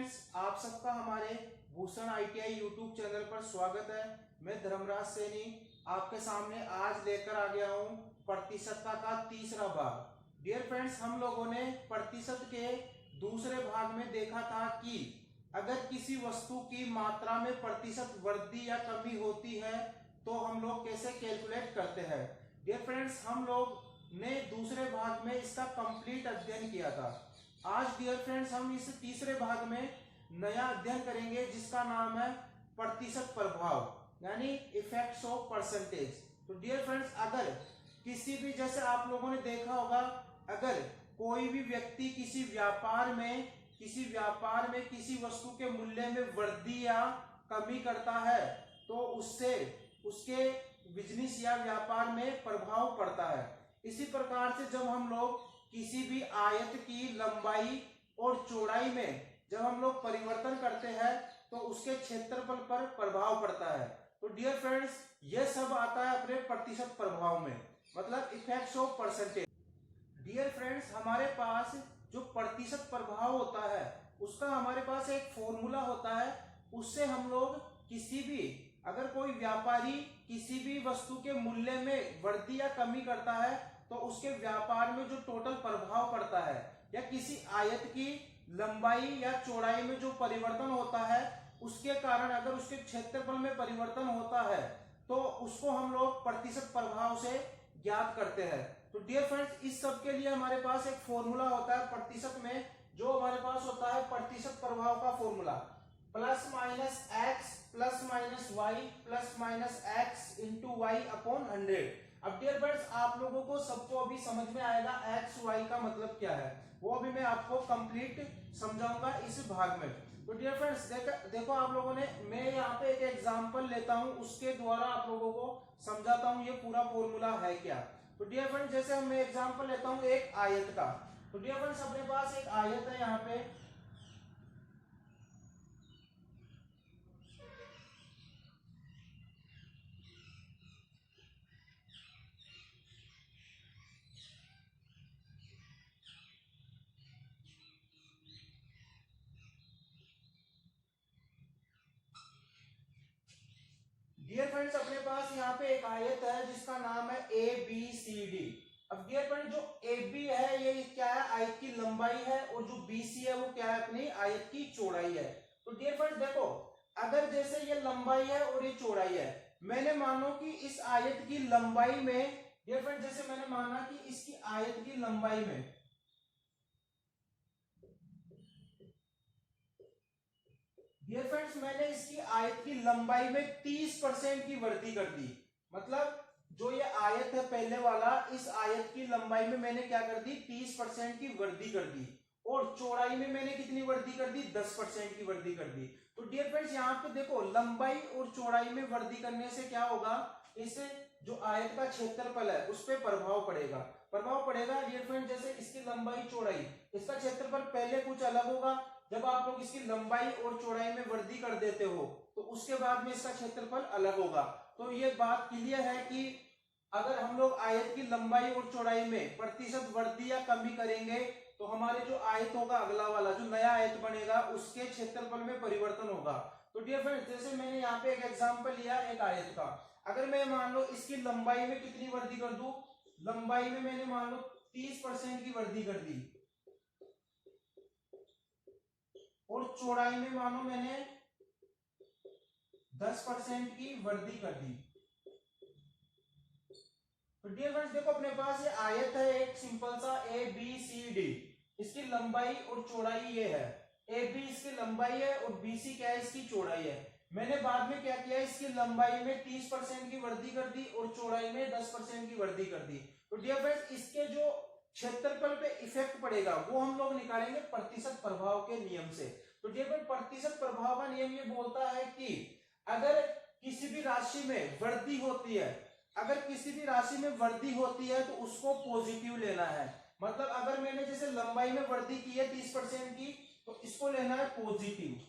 Friends, आप सबका हमारे भूषण आईटीआई यूट्यूब चैनल पर स्वागत है। मैं धर्मराज सैनी आपके सामने आज लेकर आ गया हूं प्रतिशतता का तीसरा भाग। डियर फ्रेंड्स, हम लोगों ने प्रतिशत के दूसरे भाग में देखा था कि अगर किसी वस्तु की मात्रा में प्रतिशत वृद्धि या कमी होती है तो हम लोग कैसे कैलकुलेट करते हैं। डियर फ्रेंड्स, हम लोग ने दूसरे भाग में इसका कंप्लीट अध्ययन किया था। आज डियर फ्रेंड्स, हम इस तीसरे भाग में नया अध्ययन करेंगे जिसका नाम है प्रतिशत प्रभाव, यानी इफेक्ट्स ऑफ परसेंटेज। तो डियर फ्रेंड्स, अगर किसी भी, जैसे आप लोगों ने देखा होगा, अगर कोई भी व्यक्ति किसी व्यापार में किसी वस्तु के मूल्य में वृद्धि या कमी करता है तो उससे उसके बिजनेस या व्यापार में प्रभाव पड़ता है। इसी प्रकार से जब हम लोग किसी भी आयत की लंबाई और चौड़ाई में जब हम लोग परिवर्तन करते हैं तो उसके क्षेत्रफल पर प्रभाव पड़ता है। तो डियर फ्रेंड्स, ये सब आता है अपने प्रतिशत प्रभाव में, मतलब effects of percentage. Dear friends, हमारे पास जो प्रतिशत प्रभाव होता है उसका हमारे पास एक फॉर्मूला होता है। उससे हम लोग किसी भी, अगर कोई व्यापारी किसी भी वस्तु के मूल्य में वृद्धि या कमी करता है तो उसके व्यापार में जो टोटल प्रभाव पड़ता है, या किसी आयत की लंबाई या चौड़ाई में जो परिवर्तन होता है उसके कारण अगर उसके क्षेत्रफल में परिवर्तन होता है तो उसको हम लोग प्रतिशत प्रभाव से ज्ञात करते हैं। तो डियर फ्रेंड्स, इस सब के लिए हमारे पास एक फॉर्मूला होता है प्रतिशत में, जो हमारे पास होता है प्रतिशत प्रभाव का formula, plus minus X plus minus Y plus minus X into Y upon 100। अब डियर फ्रेंड्स, आप लोगों को सबको अभी समझ में आएगा एक्स वाई का मतलब क्या है, वो अभी मैं आपको कंप्लीट समझाऊंगा इस भाग में। तो डियर फ्रेंड्स, देखो आप लोगों ने, मैं यहाँ पे एक एग्जांपल लेता हूँ, उसके द्वारा आप लोगों को समझाता हूँ ये पूरा फॉर्मूला है क्या। तो डियर फ्रेंड्स, जैसे मैं एग्जांपल लेता हूँ एक आयत का। तो डियर फ्रेंड्स, अपने पास एक आयत है यहाँ पे, डियर फ्रेंड्स, अपने पास यहाँ पे एक आयत है जिसका नाम है ए बी सी डी। अब डियर फ्रेंड्स, जो ए बी है ये क्या है, आयत की लंबाई है, और जो बी सी है वो क्या है, अपनी आयत की चौड़ाई है। तो डियर फ्रेंड्स देखो, अगर जैसे ये लंबाई है और ये चौड़ाई है, मैंने मानो कि इस आयत की लंबाई में, डियर फ्रेंड्स जैसे मैंने माना कि इसकी आयत की लंबाई में, डियर फ्रेंड्स मैंने इसकी आयत की लंबाई में 30% की वृद्धि कर दी। मतलब जो ये आयत है पहले वाला, इस आयत की लंबाई में मैंने क्या कर दी, 30% की वृद्धि कर दी, और चौड़ाई में मैंने कितनी वृद्धि कर दी, 10% की वृद्धि कर दी। तो डियर फ्रेंड्स, यहाँ पे देखो, लंबाई और चौड़ाई में वृद्धि करने से क्या होगा, इससे जो आयत का क्षेत्रफल है उस पर प्रभाव पड़ेगा। डियर फ्रेंड्स, जैसे इसकी लंबाई चौड़ाई, इसका क्षेत्रफल पहले कुछ अलग होगा, जब आप लोग इसकी लंबाई और चौड़ाई में वृद्धि कर देते हो तो उसके बाद में इसका क्षेत्रफल अलग होगा। तो ये बात क्लियर है कि अगर हम लोग आयत की लंबाई और चौड़ाई में प्रतिशत वृद्धि या कमी करेंगे तो हमारे जो आयत होगा, अगला वाला जो नया आयत बनेगा, उसके क्षेत्रफल में परिवर्तन होगा। तो डियर फ्रेंड्स, जैसे मैंने यहाँ पे एक एग्जांपल लिया एक आयत का, अगर मैं मान लो इसकी लंबाई में कितनी वृद्धि कर दूं, लंबाई में मैंने मान लो 30% की वृद्धि कर दी, और चौड़ाई में मानो मैंने 10% की वृद्धि कर दी। तो डियर फ्रेंड्स देखो, अपने पास ये आयत है एक सिंपल सा ए बी सी डी, इसकी लंबाई और चौड़ाई ये है, ए बी इसकी लंबाई है और बी सी क्या है, इसकी चौड़ाई है। मैंने बाद में क्या किया, इसकी लंबाई में 30% की वृद्धि कर दी और चौड़ाई में 10% की वृद्धि कर दी। तो डियर फ्रेंड्स, इसके जो क्षेत्रफल पे इफेक्ट पड़ेगा वो हम लोग निकालेंगे प्रतिशत प्रभाव के नियम से। तो डियर फ्रेंड्स, प्रतिशत प्रभाव का नियम ये बोलता है कि अगर किसी भी राशि में वृद्धि होती है, तो उसको पॉजिटिव लेना है। मतलब अगर मैंने जैसे लंबाई में वृद्धि की है 30% की, तो इसको लेना है पॉजिटिव।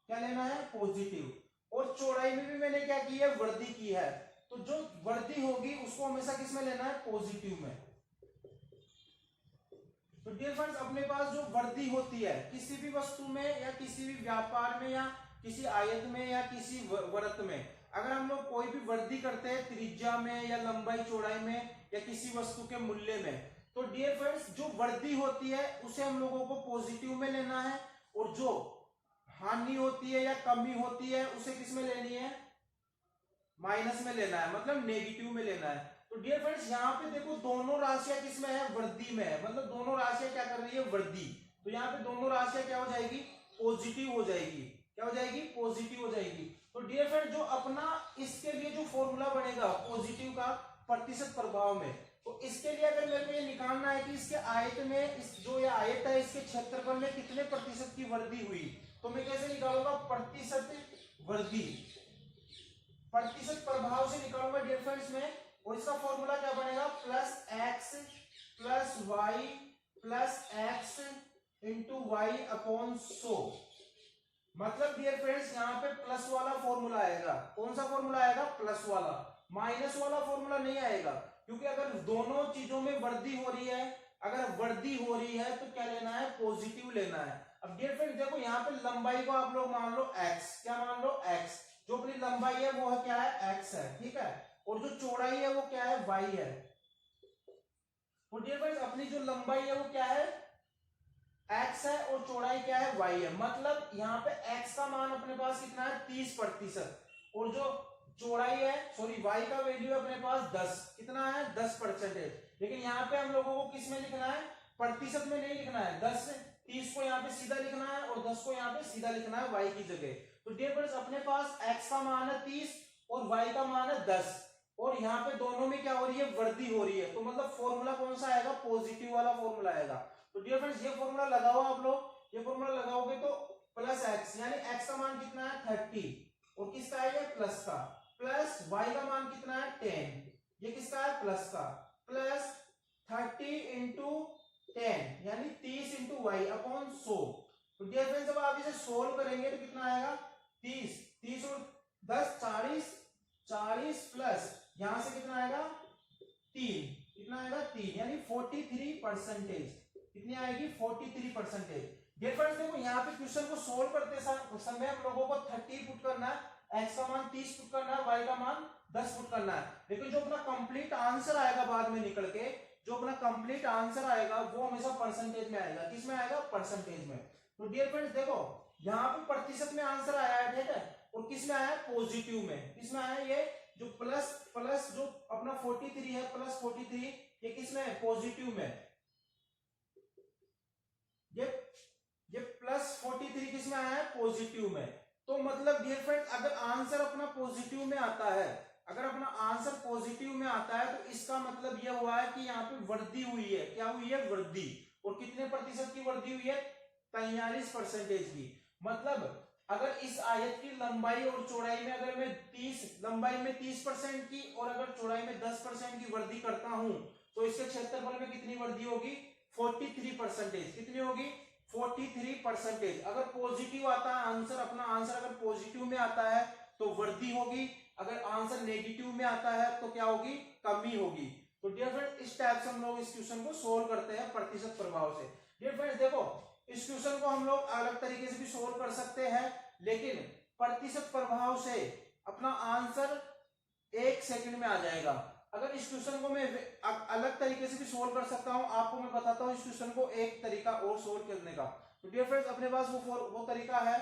क्या लेना है, पॉजिटिव। और चौड़ाई में भी मैंने क्या की है, वृद्धि की है, तो जो वृद्धि होगी उसको हमेशा किस में लेना है, पॉजिटिव में। तो डियर फ्रेंड्स अपने पास जो वृद्धि होती है किसी भी वस्तु में या किसी भी व्यापार में या किसी आयत में या किसी वृत्त में, अगर हम लोग कोई भी वृद्धि करते हैं त्रिज्या में या लंबाई चौड़ाई में या किसी वस्तु के मूल्य में, तो डियर फ्रेंड्स जो वृद्धि होती है उसे हम लोगों को पॉजिटिव में लेना है, और जो हानि होती है या कमी होती है उसे किस में लेनी है, माइनस में लेना है, मतलब नेगेटिव में लेना है। तो डियर फ्रेंड्स यहाँ पे देखो दोनों राशियां किस में है, वृद्धि में है, मतलब दोनों राशियां क्या कर रही है, वृद्धि। तो यहाँ पे दोनों राशियां क्या हो जाएगी, पॉजिटिव हो जाएगी। क्या हो जाएगी, पॉजिटिव हो जाएगी। तो डियर फ्रेंड जो अपना इसके लिए जो फॉर्मूला बनेगा पॉजिटिव का प्रतिशत प्रभाव में, तो इसके लिए अगर मेरे को ये निकालना है कि इसके आयत में, इस जो ये आयत है इसके क्षेत्रफल में कितने प्रतिशत की वृद्धि हुई, तो मैं कैसे निकालूंगा, प्रतिशत वृद्धि, प्रतिशत प्रभाव से निकालूंगा डियर फ्रेंड्स में। और इसका फॉर्मूला क्या बनेगा, plus X plus Y plus X into Y upon 100। मतलब डियर फ्रेंड्स यहाँ पे प्लस वाला फॉर्मूला आएगा। कौन सा फॉर्मूला आएगा, प्लस वाला, माइनस वाला फॉर्मूला नहीं आएगा, क्योंकि अगर दोनों चीजों में वृद्धि हो रही है, अगर वृद्धि हो रही है तो क्या लेना है, पॉजिटिव लेना है। अब डियर फ्रेंड्स देखो यहाँ पे लंबाई को आप लोग मान लो एक्स, क्या मान लो एक्स, जो अपनी लंबाई है वो है क्या है, एक्स है, ठीक है, और जो चौड़ाई है वो क्या है, वाई है। तो डियर फ्रेंड्स अपनी जो लंबाई है वो क्या है, एक्स है, और चौड़ाई क्या है, वाई है। मतलब यहाँ पे एक्स का मान अपने पास कितना है, 30%, और जो चौड़ाई है, सॉरी वाई का वैल्यू है अपने पास 10, कितना है, 10%। लेकिन यहाँ पे हम लोगों को किस में लिखना है, प्रतिशत में नहीं लिखना है, 30 को यहाँ पे सीधा लिखना है और 10 को यहाँ पे सीधा लिखना है वाई की जगह। तो डियर फ्रेंड्स अपने पास एक्स का मान है 30 और वाई का मान है 10, और यहाँ पे दोनों में क्या हो रही है, वृद्धि हो रही है। तो मतलब फॉर्मूला कौन सा आएगा, पॉजिटिव वाला फॉर्मूला आएगा। तो डियर फ्रेंड्स ये फॉर्मूला लगाओ आप लोग, ये फॉर्मूला लगाओगे तो प्लस एक्स, यानी एक्स का मान कितना है 30, और किसका है ये, प्लस का, प्लस वाई का मान कितना है 10, ये किसका है, प्लस का, प्लस 30 इंटू 10 यानी 30 इंटू वाई अपॉन 100। तो डियर फ्रेंड्स जब आप इसे सोल्व करेंगे तो कितना आएगा, 30 और 10 40 प्लस यहां से कितना आएगा 3, कितना आएगा 3, यानी 43%। कितनी आएगी, 43%। डियर फ्रेंड्स देखो यहाँ पे क्वेश्चन को सोल्व करते समय हम लोगों को 30 पुट करना है, एक्स का मान 30 पुट करना है, वाई का मान 10 पुट करना है। लेकिन जो अपना कंप्लीट आंसर आएगा बाद में निकल के, जो अपना कंप्लीट आंसर आएगा वो हमेशा परसेंटेज में आएगा। किस में आएगा, परसेंटेज में। तो डियर फ्रेंड्स देखो यहाँ पे प्रतिशत में आंसर आया है, ठीक है, और किस में आया, पॉजिटिव में। किस में आया, ये जो प्लस जो अपना 43 है, प्लस 43, ये किस में है, पॉजिटिव में। ये प्लस 43 किस में आया है, पॉजिटिव में। तो मतलब डियर फ्रेंड्स अगर आंसर अपना पॉजिटिव में आता है, अगर अपना आंसर पॉजिटिव में आता है तो इसका मतलब यह हुआ है कि यहाँ पे वृद्धि हुई है। क्या हुई है, वृद्धि। और कितने प्रतिशत की वृद्धि हुई है, 43% की। मतलब अगर इस आयत की लंबाई और चौड़ाई में अगर मैं 30, लंबाई में 30% की और अगर चौड़ाई में 10% की वृद्धि करता हूं तो इसके क्षेत्रफल में कितनी वृद्धि होगी, 43%। कितनी होगी, 43%। अगर पॉजिटिव आता है आंसर, अपना आंसर अगर पॉजिटिव में आता है तो वृद्धि होगी, अगर आंसर नेगेटिव में आता है तो क्या होगी, कमी होगी। तो डियर फ्रेंड इस टाइप से हम लोग इस क्वेश्चन को सोल्व करते हैं प्रतिशत प्रभाव से। डियर फ्रेंड्स देखो इस क्वेश्चन को हम लोग अलग तरीके से भी सोल्व कर सकते हैं, लेकिन प्रतिशत प्रभाव से अपना आंसर 1 सेकंड में आ जाएगा। अगर इस क्वेश्चन को मैं अलग तरीके से भी सोल्व कर सकता हूं, आपको मैं बताता हूं इस क्वेश्चन को एक तरीका और सोल्व करने का। तो डियर फ्रेंड्स अपने पास वो तरीका है,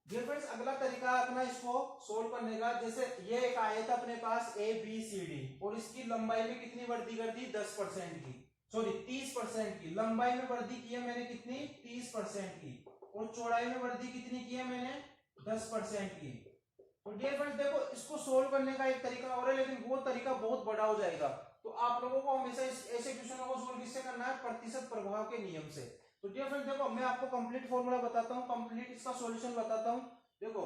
डियर फ्रेंड्स अगला तरीका अपना इसको सोल्व करने का। जैसे ये एक आयत है अपने पास ए बी सी डी, और इसकी लंबाई में कितनी वृद्धि कर दी, 10% की, सॉरी 30% की। लंबाई में वृद्धि की है मैंने कितनी, 30% की, और चौड़ाई में वृद्धि कितनी की है मैंने, 10% की। तो डियर फ्रेंड्स देखो इसको सोल्व करने का एक तरीका और है, लेकिन वो तरीका बहुत बड़ा हो जाएगा। तो आप लोगों को हमेशा ऐसे क्वेश्चनों को सोल्व किससे करना है, प्रतिशत प्रभाव के नियम से। तो डियर फ्रेंड्स देखो मैं आपको कंप्लीट फॉर्मूला बताता हूँ, कंप्लीट इसका सॉल्यूशन बताता हूँ। देखो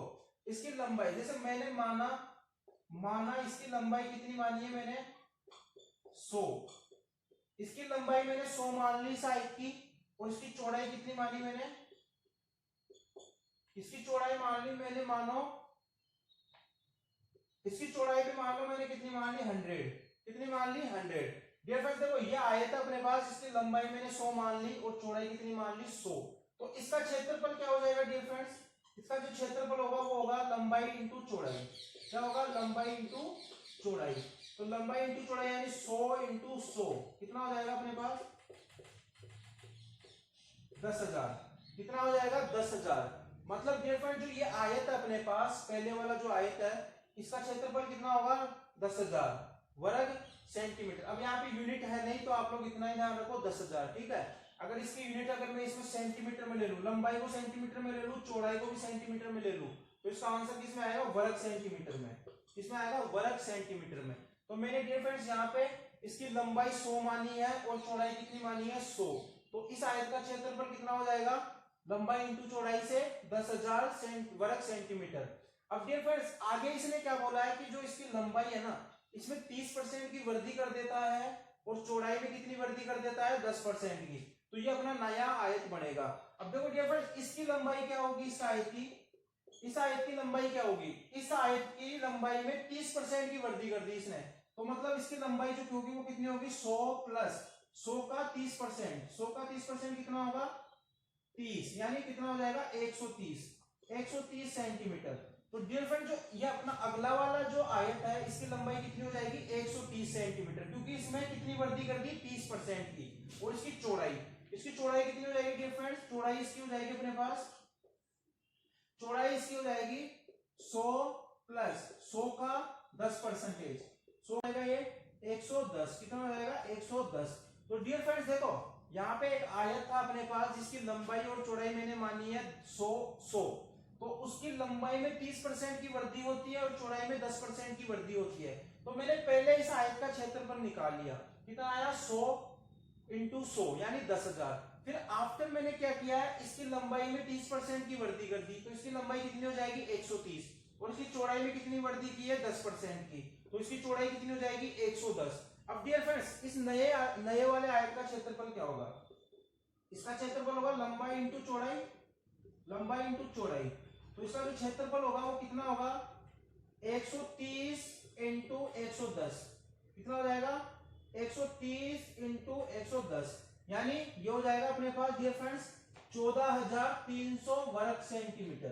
इसकी लंबाई, जैसे मैंने माना इसकी लंबाई कितनी मानी है मैंने, 100, इसकी लंबाई मैंने 100 मान ली इस आयत की, और इसकी चौड़ाई कितनी मानी मैंने, इसकी चौड़ाई मान ली मैंने, मानो इसकी चौड़ाई भी मान लो मैंने कितनी मान ली 100, कितनी मान ली 100। डियर फ्रेंड्स देखो ये आयत है अपने पास, इसकी लंबाई मैंने 100 मान ली और चौड़ाई कितनी मान ली 100। तो इसका क्षेत्रफल क्या हो जाएगा डियर फ्रेंड्स, इसका जो क्षेत्रफल होगा वो होगा लंबाई इंटू चौड़ाई। क्या होगा, लंबाई इंटू चौड़ाई। तो लंबाई इंटू चौड़ाई यानी 100 इंटू 100 कितना हो जाएगा अपने पास 10,000। कितना हो जाएगा 10,000। मतलब डियर फ्रेंड जो ये आयत है अपने पास, पहले वाला जो आयत है, इसका क्षेत्रफल कितना होगा 10,000 वर्ग सेंटीमीटर। अब यहाँ पे यूनिट है नहीं तो आप लोग इतना ही ध्यान रखो 10,000, ठीक है। अगर इसकी यूनिट अगर मैं इसमें सेंटीमीटर में ले लूं, लंबाई को सेंटीमीटर में ले लूं, चौड़ाई को भी सेंटीमीटर में ले लूं, तो इसका आंसर किसमें आएगा, वर्ग सेंटीमीटर में। किसमें आएगा, वर्ग सेंटीमीटर में। तो मैंने डियर फ्रेंड्स यहाँ पे इसकी लंबाई 100 मानी है और चौड़ाई कितनी मानी है 100। तो इस आयत का क्षेत्रफल कितना हो जाएगा, लंबाई इंटू चौड़ाई से 10,000 वर्ग सेंटीमीटर। अब डियर फ्रेंड्स आगे इसने क्या बोला है कि जो इसकी लंबाई है ना, इसमें 30% की वृद्धि कर देता है और चौड़ाई में कितनी वृद्धि कर देता है 10% की। तो ये अपना नया आयत बनेगा। अब देखो डियर फ्रेंड्स इसकी लंबाई क्या होगी, इस आयत की, इस आयत की लंबाई क्या होगी, इस आयत की लंबाई में 30% की वृद्धि कर दी इसने। तो मतलब इसकी लंबाई जो होगी वो कितनी होगी, 100 प्लस 100 का 30%, 100 का 30% कितना होगा 30, यानी कितना हो जाएगा 130 सेंटीमीटर। तो डियर फ्रेंड जो ये अपना अगला वाला जो आयत है, इसकी लंबाई कितनी हो जाएगी 130 सेंटीमीटर, क्योंकि इसमें कितनी वृद्धि कर दी 30% की। और इसकी चौड़ाई कितनी हो जाएगी डियर फ्रेंड्स, चौड़ाई इसकी हो जाएगी अपने पास, चौड़ाई इसकी हो जाएगी 100 प्लस 100 का 10%, 100 आएगा ये 110, कितना हो जाएगा 110। तो डियर फ्रेंड्स देखो यहाँ पे एक आयत था अपने पास जिसकी लंबाई और चौड़ाई मैंने मानी है 100, तो उसकी लंबाई में 30% की वृद्धि होती है और चौड़ाई में 10% की वृद्धि होती है। तो मैंने पहले इस आयत का क्षेत्रफल निकाल लिया, कितना आया 100 इंटू 100 यानी 10,000। फिर आफ्टर मैंने क्या किया है, इसकी लंबाई में 30% की वृद्धि कर दी, तो इसकी लंबाई कितनी हो जाएगी 130, और इसकी चौड़ाई में कितनी वृद्धि की है 10% की, तो इसकी चौड़ाई कितनी हो जाएगी 110। अब डियर फ्रेंड्स इस नए वाले आयत का क्षेत्रफल क्या होगा, इसका क्षेत्रफल होगा लंबाई इंटू चौड़ाई, लंबाई इंटू चौड़ाई। तो इसका जो क्षेत्रफल होगा वो कितना होगा 130 इंटू 110, कितना हो जाएगा 130 इंटू 110, यानी ये हो जाएगा अपने पास डियर फ्रेंड्स 14,300 वर्ग सेंटीमीटर।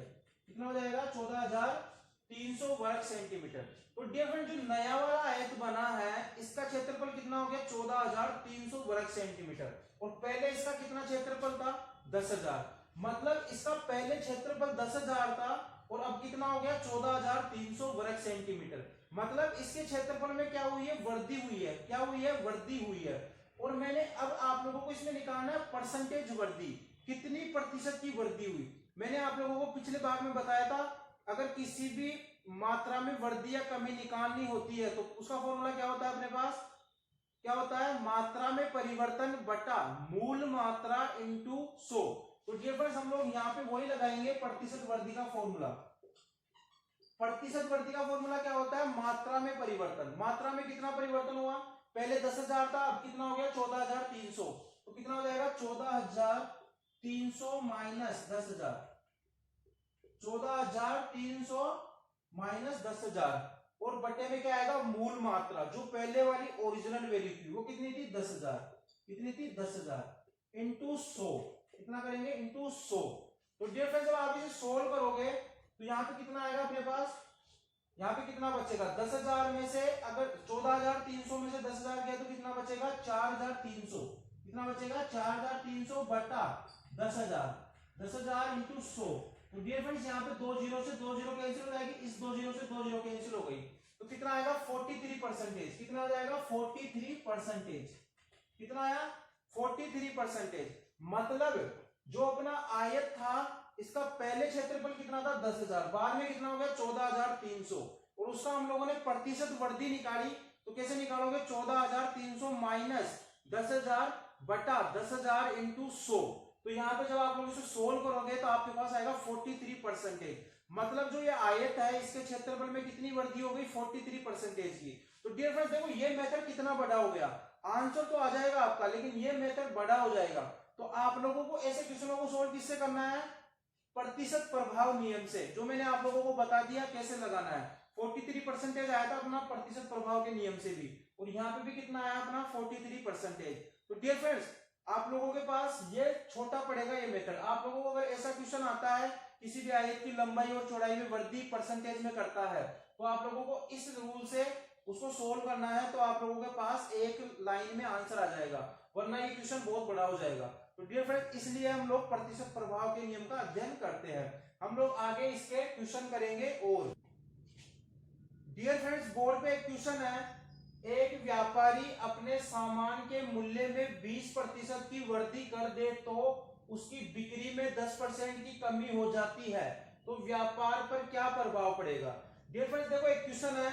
कितना हो जाएगा 14,300 वर्ग सेंटीमीटर। तो डियर फ्रेंड जो नया वाला आयत बना है इसका क्षेत्रफल कितना हो गया 14,300 वर्ग सेंटीमीटर, और पहले इसका कितना क्षेत्रफल था 10,000। मतलब इसका पहले क्षेत्रफल 10,000 था और अब कितना हो गया 14,300 वर्ग सेंटीमीटर। मतलब इसके क्षेत्रफल में क्या हुई है, वृद्धि हुई है। क्या हुई है, वृद्धि हुई है। और मैंने अब आप लोगों को इसमें निकालना है परसेंटेज वृद्धि, कितनी प्रतिशत की वृद्धि हुई। मैंने आप लोगों को पिछले भाग में बताया था अगर किसी भी मात्रा में वृद्धि या कमी निकालनी होती है तो उसका फॉर्मूला क्या होता है अपने पास, क्या होता है मात्रा में परिवर्तन बटा मूल मात्रा इंटू 100। तो डियर फ्रेंड्स हम लोग यहाँ पे वही लगाएंगे प्रतिशत वृद्धि का फॉर्मूला। प्रतिशत वृद्धि का फॉर्मूला क्या होता है, मात्रा में परिवर्तन। मात्रा में कितना परिवर्तन हुआ, पहले 10,000 था अब कितना हो गया 14,300, तो कितना हो जाएगा 14,300 माइनस 10,000, 14,300 माइनस 10,000, और बटे में क्या आएगा मूल मात्रा, जो पहले वाली ओरिजिनल वैल्यू थी वो कितनी थी 10,000, कितनी थी 10,000 इंटू 100, कितना करेंगे इंटू 100। तो डियर फ्रेंड्स जब आप इसे सोल्व करोगे तो यहाँ पे कितना आएगा अपने पास, यहाँ पे कितना बचेगा 10,000 में से अगर 14,300 में से 10,000 गया तो कितना बचेगा 4,300, कितना बचेगा 4,300 बटा 10,000, 10,000 इंटू 100। तो डियर फ्रेंड्स यहाँ पे 2 जीरो से 2 जीरो कैंसिल हो जाएगी, इस 2 जीरो से 2 जीरो कैंसिल हो गई, तो कितना आएगा 43%। कितना आ जाएगा 43%, कितना आया 43%। मतलब जो अपना आयत था इसका पहले क्षेत्रफल कितना था 10,000, बाद में कितना हो गया 14,300, और उसका हम लोगों ने प्रतिशत वृद्धि निकाली। तो कैसे निकालोगे 14,300 माइनस 10,000 बटा 10,000 इंटू 100। तो यहाँ पे जब आप लोग इसे सोल्व करोगे तो आपके पास आएगा 43%। मतलब जो ये आयत है इसके क्षेत्रफल में कितनी वृद्धि हो गई 43% की। तो डियर फ्रेंड्स देखो ये मेथड कितना बड़ा हो गया। आंसर तो आ जाएगा आपका, लेकिन ये मेथड बड़ा हो जाएगा। तो आप लोगों को ऐसे क्वेश्चनों को सोल्व किससे करना है? प्रतिशत प्रभाव नियम से, जो मैंने आप लोगों को बता दिया कैसे लगाना है। 43% आया था अपना प्रतिशत प्रभाव के नियम से भी, और यहाँ पे भी कितना आया अपना 43%। तो डियर फ्रेंड्स, आप लोगों के पास ये छोटा पड़ेगा ये मेथड। आप लोगों को अगर ऐसा क्वेश्चन आता है किसी भी आयत की लंबाई और चौड़ाई में वृद्धि परसेंटेज में करता है, तो आप लोगों को इस रूल से उसको सोल्व करना है, तो आप लोगों के पास एक लाइन में आंसर आ जाएगा, वरना ये क्वेश्चन बहुत बड़ा हो जाएगा। तो डियर फ्रेंड्स, इसलिए हम लोग प्रतिशत प्रभाव के नियम का अध्ययन करते हैं। हम लोग आगे इसके क्वेश्चन करेंगे। और डियर फ्रेंड्स, बोर्ड पे एक क्वेश्चन है, एक व्यापारी अपने सामान के मूल्य में 20% की वृद्धि कर दे तो उसकी बिक्री में 10% की कमी हो जाती है, तो व्यापार पर क्या प्रभाव पड़ेगा? डियर फ्रेंड्स, देखो एक क्वेश्चन है,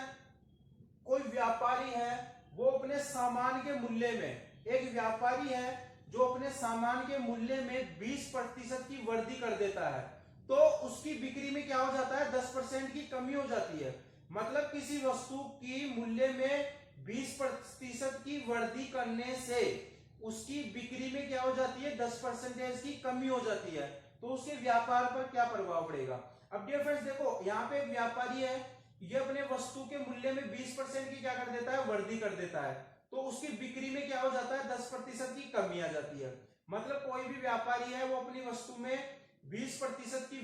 कोई व्यापारी है, वो अपने सामान के मूल्य में, एक व्यापारी है जो अपने सामान के मूल्य में 20% की वृद्धि कर देता है, तो उसकी बिक्री में क्या हो जाता है? 10% की कमी हो जाती है। मतलब किसी वस्तु की मूल्य में 20% की वृद्धि करने से उसकी बिक्री में क्या हो जाती है? 10% की कमी हो जाती है, तो उसके व्यापार पर क्या प्रभाव पड़ेगा? अब डियर फ्रेंड्स देखो, यहाँ पे एक व्यापारी है, ये अपने वस्तु के मूल्य में 20% की क्या कर देता है? वृद्धि कर देता है, तो उसकी बिक्री में क्या हो जाता है? 10% की कमी आ जाती है। मतलब कोई भी व्यापारी है, वो अपनी वस्तु में 20% की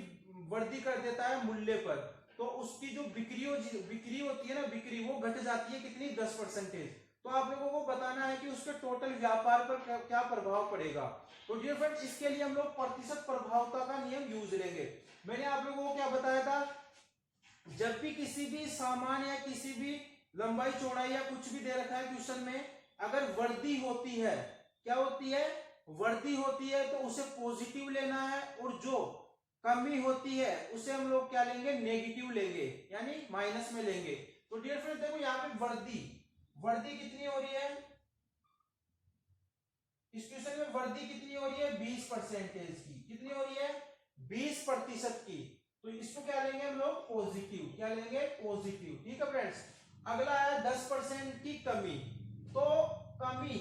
वृद्धि कर देता है मूल्य पर, तो उसकी जो बिक्री होती है ना, बिक्री वो घट जाती है कितनी? 10%। तो आप लोगों को बताना है कि उसके टोटल व्यापार पर क्या प्रभाव पड़ेगा। तो डियर फ्रेंड्स, इसके लिए हम लोग प्रतिशत प्रभावता का नियम यूज लेंगे। मैंने आप लोगों को क्या बताया था? जब भी किसी भी सामान या किसी भी लंबाई चौड़ाई या कुछ भी दे रखा है क्वेश्चन में, अगर वृद्धि होती है, क्या होती है? वृद्धि होती है, तो उसे पॉजिटिव लेना है, और जो कमी होती है उसे हम लोग क्या लेंगे? नेगेटिव लेंगे, यानी माइनस में लेंगे। तो डियर फ्रेंड्स देखो, यहाँ पे वृद्धि कितनी हो रही है? इस क्वेश्चन में वृद्धि कितनी हो रही है? 20% की। कितनी हो रही है? 20% की। तो इसको क्या लेंगे हम लोग? पॉजिटिव। क्या लेंगे? पॉजिटिव। ठीक है फ्रेंड्स। अगला है 10% की कमी। तो कमी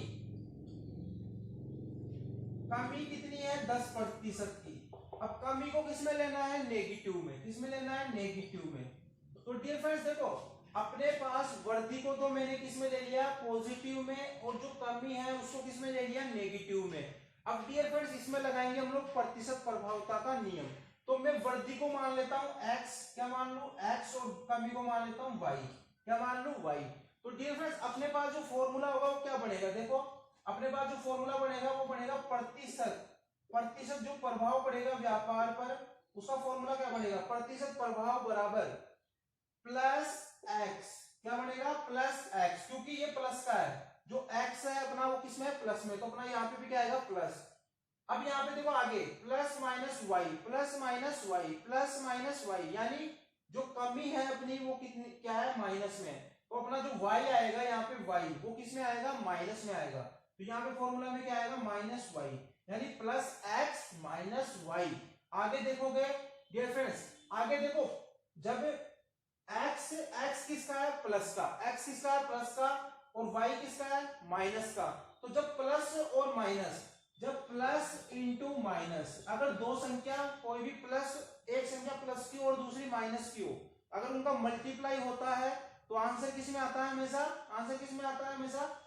कितनी है? 10% की। अब कमी को किसमें लेना है? नेगेटिव में। किसमें लेना है? नेगेटिव में। तो डियर फ्रेंड्स देखो, अपने पास वृद्धि को तो मैंने किसमें ले लिया? पॉजिटिव में, और जो कमी है उसको किसमें ले लिया? नेगेटिव में। अब डियर फ्रेंड्स, इसमें लगाएंगे हम लोग प्रतिशत प्रभावता का नियम। तो मैं वृद्धि को मान लेता हूं x, क्या मान लू? x, और कमी को मान लेता हूं y, क्या मान लू? y। तो डियर फ्रेंड्स, अपने पास जो फॉर्मूला होगा वो क्या बनेगा? देखो, अपने पास जो फॉर्मूला बनेगा वो बनेगा प्रतिशत जो प्रभाव पड़ेगा व्यापार पर, उसका फॉर्मूला क्या बनेगा? प्रतिशत प्रभाव बराबर प्लस एक्स। क्या बनेगा? प्लस एक्स, क्योंकि ये प्लस का है, जो एक्स है अपना वो किसमें है? प्लस में, तो अपना यहाँ पे भी क्या आएगा? प्लस। अब यहाँ पे देखो आगे, plus minus Y, plus minus Y, plus minus Y, यानी जो कमी है अपनी वो कितनी क्या है? माइनस में। तो अपना जो y आएगा यहाँ पे y, वो किस में आएगा? माइनस में आएगा। तो यहाँ पे फॉर्मूला में क्या आएगा? माइनस वाई, यानी प्लस एक्स माइनस वाई। आगे देखोगे डियर फ्रेंड्स, आगे देखो, जब x किसका है? प्लस का। x किसका है? प्लस का। और y किसका है? माइनस का। तो जब प्लस और माइनस, जब प्लस इंटू माइनस, अगर दो संख्या, कोई भी प्लस, एक संख्या प्लस की और दूसरी माइनस की हो, अगर उनका मल्टीप्लाई होता है तो आंसर किस में आता है? हमेशा आंसर किस में आता है? हमेशा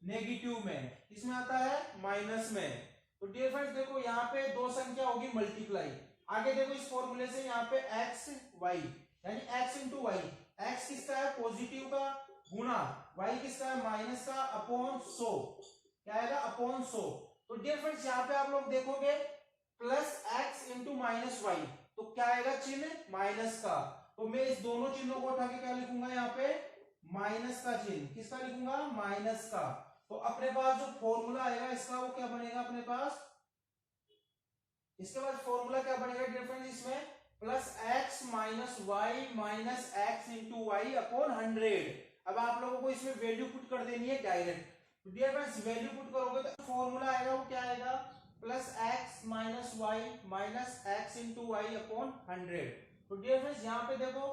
नेगेटिव में। किसमें आता है? माइनस में। तो डियर फ्रेंड्स देखो, यहाँ पे दो संख्या होगी मल्टीप्लाई। आगे देखो, इस फॉर्मूले से यहाँ पे एक्स वाई, यानी x इंटू वाई, एक्स किसका है? पॉजिटिव का, गुना y किसका है? माइनस का, अपॉन 100। क्या आएगा? अपॉन 100। तो डियर फ्रेंड्स, यहाँ पे आप लोग देखोगे plus X into minus Y, तो क्या आएगा? चिन्ह माइनस का। तो मैं इस दोनों चिन्हों को उठा के क्या लिखूंगा? यहाँ पे माइनस का चिन्ह। किसका लिखूंगा? माइनस का। तो अपने पास जो फॉर्मूला आएगा इसका, वो क्या बनेगा अपने पास? इसके बाद फॉर्मूला क्या बनेगा डियर फ्रेंड्स? इसमें plus X minus Y minus X into Y upon 100। अब आप लोगों को इसमें वैल्यू पुट कर देनी है डायरेक्ट। तो डियर फ्रेंड्स, वैल्यू पुट करोगे तो फॉर्मूला आएगा वो क्या आएगा? Plus X minus Y minus X into Y upon 100। तो डियर फ्रेंड्स, यहाँ पे देखो,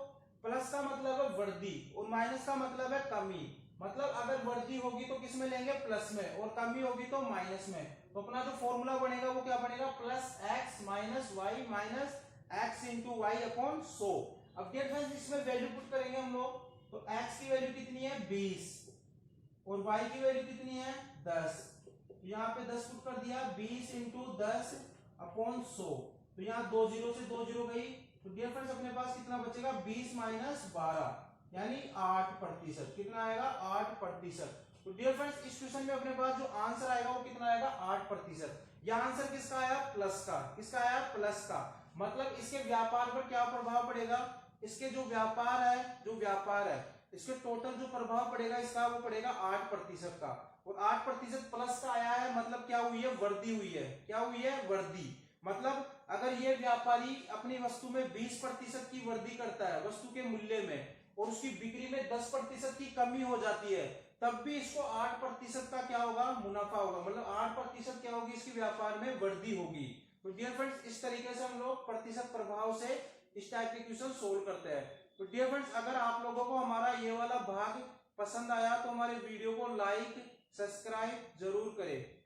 प्लस का मतलब है वृद्धि और माइनस का मतलब है कमी। मतलब अगर वृद्धि होगी तो किस में लेंगे, प्लस में, और कमी होगी तो माइनस में। तो अपना जो फॉर्मूला बनेगा वो क्या बनेगा, plus X minus Y minus X into Y upon 100। अब डियर फ्रेंड्स इसमें वैल्यू पुट करेंगे हम लोग, तो x की वैल्यू कितनी है 20 और y की वैल्यू कितनी है 10। तो यहाँ पे 10 पुट कर दिया, 20 इंटू 10 अपॉन 100। तो यहाँ 2 जीरो से 2 जीरो गई, तो डियर फ्रेंड्स अपने पास कितना बचेगा, 20 माइनस 12 यानी 8%। कितना आएगा 8%। तो डियर फ्रेंड्स इस क्वेश्चन में अपने पास जो आंसर आएगा वो कितना आएगा 8%। यह आंसर किसका आया, प्लस का। किसका आया, प्लस का। मतलब इसके व्यापार पर क्या प्रभाव पड़ेगा, इसके जो व्यापार है इसके टोटल जो प्रभाव पड़ेगा इसका वो पड़ेगा 8% का। और 8% प्लस का आया है, मतलब क्या हुई है, वृद्धि हुई है। क्या हुई है, वृद्धि। मतलब अगर ये व्यापारी अपनी वस्तु में 20% की वृद्धि करता है वस्तु के मूल्य में, और उसकी बिक्री में 10% की कमी हो जाती है, तब भी इसको 8% का क्या होगा, मुनाफा होगा। मतलब 8% क्या होगी, इसकी व्यापार में वृद्धि होगी। तो डियर फ्रेंड्स इस तरीके से हम लोग प्रतिशत प्रभाव से इस टाइप के क्वेश्चन सोल्व करते हैं। तो डियर फ्रेंड्स अगर आप लोगों को हमारा ये वाला भाग पसंद आया तो हमारे वीडियो को लाइक सब्सक्राइब जरूर करें।